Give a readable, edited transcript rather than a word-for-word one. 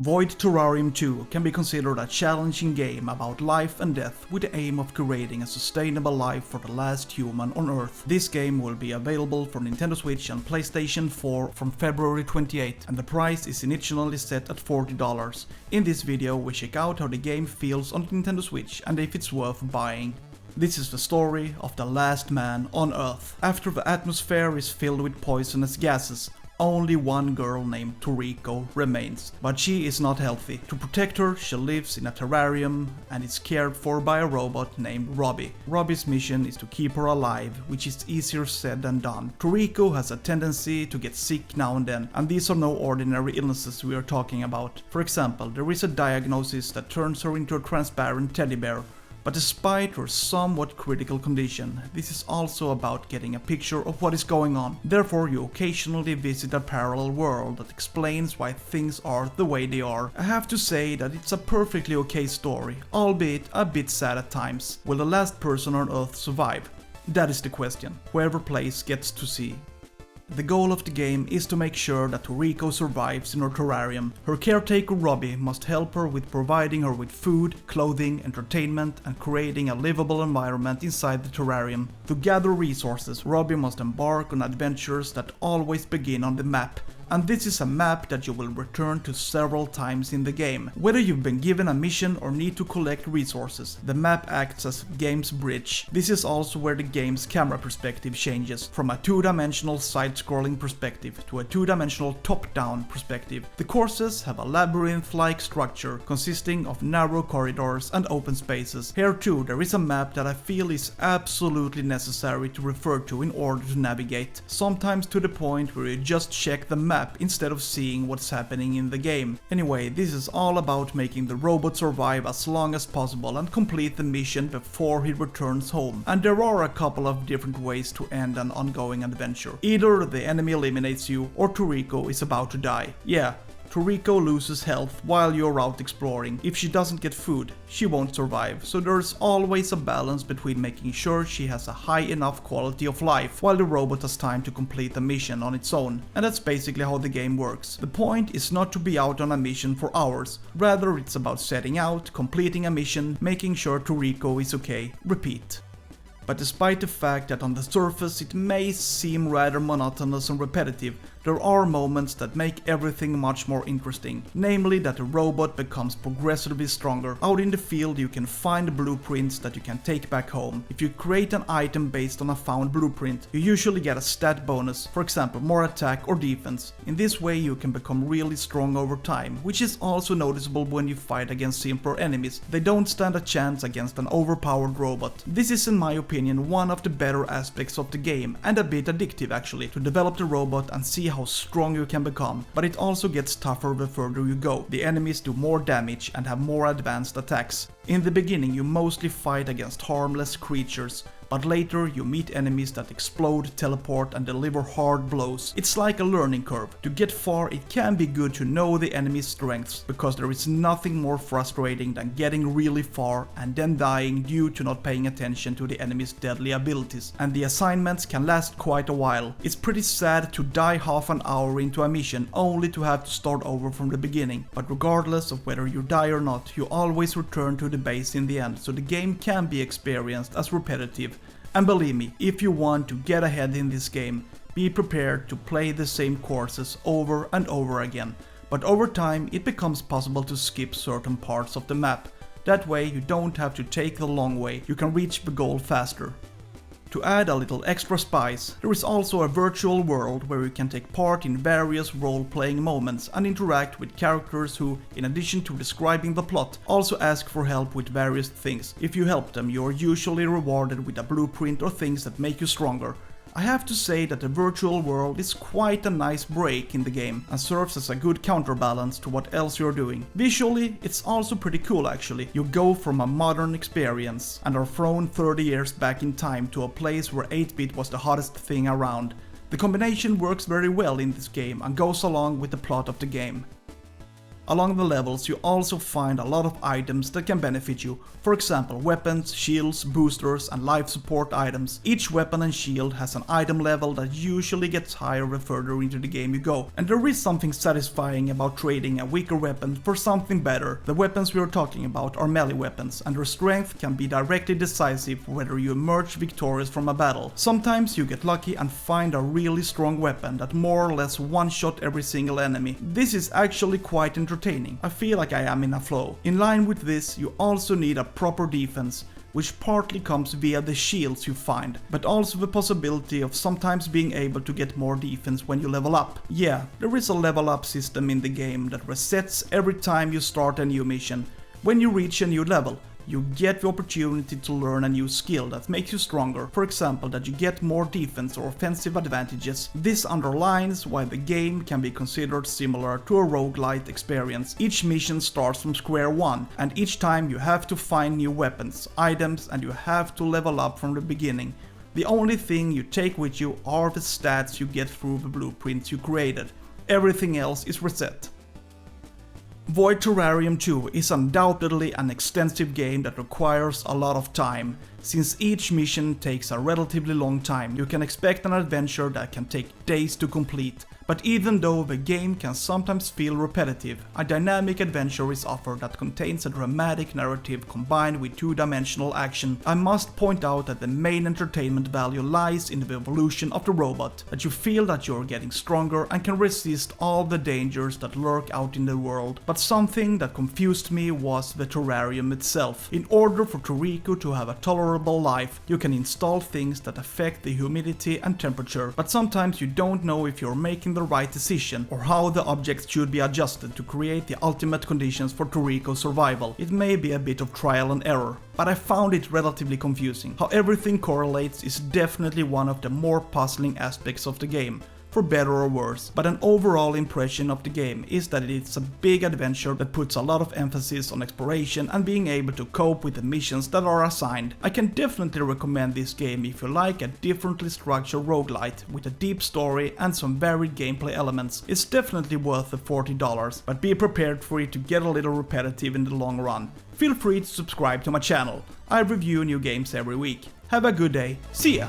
Void Terrarium 2 can be considered a challenging game about life and death with the aim of creating a sustainable life for the last human on Earth. This game will be available for Nintendo Switch and PlayStation 4 from February 28, and the price is initially set at $40. In this video we check out how the game feels on Nintendo Switch and if it's worth buying. This is the story of the last man on Earth. After the atmosphere is filled with poisonous gases, only one girl named Toriko remains, but she is not healthy. To protect her, she lives in a terrarium and is cared for by a robot named Robbie. Robbie's mission is to keep her alive, which is easier said than done. Toriko has a tendency to get sick now and then, and these are no ordinary illnesses we are talking about. For example, there is a diagnosis that turns her into a transparent teddy bear. But despite her somewhat critical condition, this is also about getting a picture of what is going on. Therefore, you occasionally visit a parallel world that explains why things are the way they are. I have to say that it's a perfectly okay story, albeit a bit sad at times. Will the last person on Earth survive? That is the question. Whoever plays gets to see. The goal of the game is to make sure that Toriko survives in her terrarium. Her caretaker Robbie must help her with providing her with food, clothing, entertainment, and creating a livable environment inside the terrarium. To gather resources, Robbie must embark on adventures that always begin on the map. And this is a map that you will return to several times in the game. Whether you've been given a mission or need to collect resources, the map acts as the game's bridge. This is also where the game's camera perspective changes, from a two-dimensional side-scrolling perspective to a two-dimensional top-down perspective. The courses have a labyrinth-like structure consisting of narrow corridors and open spaces. Here too there is a map that I feel is absolutely necessary to refer to in order to navigate, sometimes to the point where you just check the map instead of seeing what's happening in the game. Anyway, this is all about making the robot survive as long as possible and complete the mission before he returns home. And there are a couple of different ways to end an ongoing adventure. Either the enemy eliminates you or Toriko is about to die. Yeah, Toriko loses health while you're out exploring. If she doesn't get food, she won't survive, so there's always a balance between making sure she has a high enough quality of life while the robot has time to complete the mission on its own. And that's basically how the game works. The point is not to be out on a mission for hours, rather it's about setting out, completing a mission, making sure Toriko is okay, repeat. But despite the fact that on the surface it may seem rather monotonous and repetitive, there are moments that make everything much more interesting, namely that the robot becomes progressively stronger. Out in the field you can find blueprints that you can take back home. If you create an item based on a found blueprint, you usually get a stat bonus, for example more attack or defense. In this way you can become really strong over time, which is also noticeable when you fight against simpler enemies. They don't stand a chance against an overpowered robot. This is in my opinion one of the better aspects of the game, and a bit addictive actually, to develop the robot and see how strong you can become, but it also gets tougher the further you go. The enemies do more damage and have more advanced attacks. In the beginning you mostly fight against harmless creatures, but later you meet enemies that explode, teleport and deliver hard blows. It's like a learning curve. To get far it can be good to know the enemy's strengths, because there is nothing more frustrating than getting really far and then dying due to not paying attention to the enemy's deadly abilities. And the assignments can last quite a while. It's pretty sad to die half an hour into a mission only to have to start over from the beginning, but regardless of whether you die or not, you always return to the base in the end, so the game can be experienced as repetitive. And believe me, if you want to get ahead in this game, be prepared to play the same courses over and over again. But over time it becomes possible to skip certain parts of the map. That way you don't have to take the long way, you can reach the goal faster. To add a little extra spice, there is also a virtual world where you can take part in various role-playing moments and interact with characters who, in addition to describing the plot, also ask for help with various things. If you help them, you are usually rewarded with a blueprint or things that make you stronger. I have to say that the virtual world is quite a nice break in the game and serves as a good counterbalance to what else you're doing. Visually, it's also pretty cool actually. You go from a modern experience and are thrown 30 years back in time to a place where 8-bit was the hottest thing around. The combination works very well in this game and goes along with the plot of the game. Along the levels you also find a lot of items that can benefit you, for example weapons, shields, boosters and life support items. Each weapon and shield has an item level that usually gets higher the further into the game you go, and there is something satisfying about trading a weaker weapon for something better. The weapons we are talking about are melee weapons, and their strength can be directly decisive for whether you emerge victorious from a battle. Sometimes you get lucky and find a really strong weapon that more or less one-shot every single enemy. This is actually quite entertaining. I feel like I am in a flow. In line with this, you also need a proper defense, which partly comes via the shields you find, but also the possibility of sometimes being able to get more defense when you level up. Yeah, there is a level up system in the game that resets every time you start a new mission. When you reach a new level, you get the opportunity to learn a new skill that makes you stronger, for example that you get more defense or offensive advantages. This underlines why the game can be considered similar to a roguelite experience. Each mission starts from square one, and each time you have to find new weapons, items, and you have to level up from the beginning. The only thing you take with you are the stats you get through the blueprints you created. Everything else is reset. Void Terrarium 2 is undoubtedly an extensive game that requires a lot of time. Since each mission takes a relatively long time, you can expect an adventure that can take days to complete. But even though the game can sometimes feel repetitive, a dynamic adventure is offered that contains a dramatic narrative combined with two-dimensional action. I must point out that the main entertainment value lies in the evolution of the robot, that you feel that you're getting stronger and can resist all the dangers that lurk out in the world. But something that confused me was the terrarium itself. In order for Toriko to have a tolerable life, you can install things that affect the humidity and temperature, but sometimes you don't know if you're making the right decision or how the objects should be adjusted to create the ultimate conditions for Toriko's survival. It may be a bit of trial and error, but I found it relatively confusing. How everything correlates is definitely one of the more puzzling aspects of the game, for better or worse, but an overall impression of the game is that it's a big adventure that puts a lot of emphasis on exploration and being able to cope with the missions that are assigned. I can definitely recommend this game if you like a differently structured roguelite with a deep story and some varied gameplay elements. It's definitely worth the $40, but be prepared for it to get a little repetitive in the long run. Feel free to subscribe to my channel. I review new games every week. Have a good day, see ya!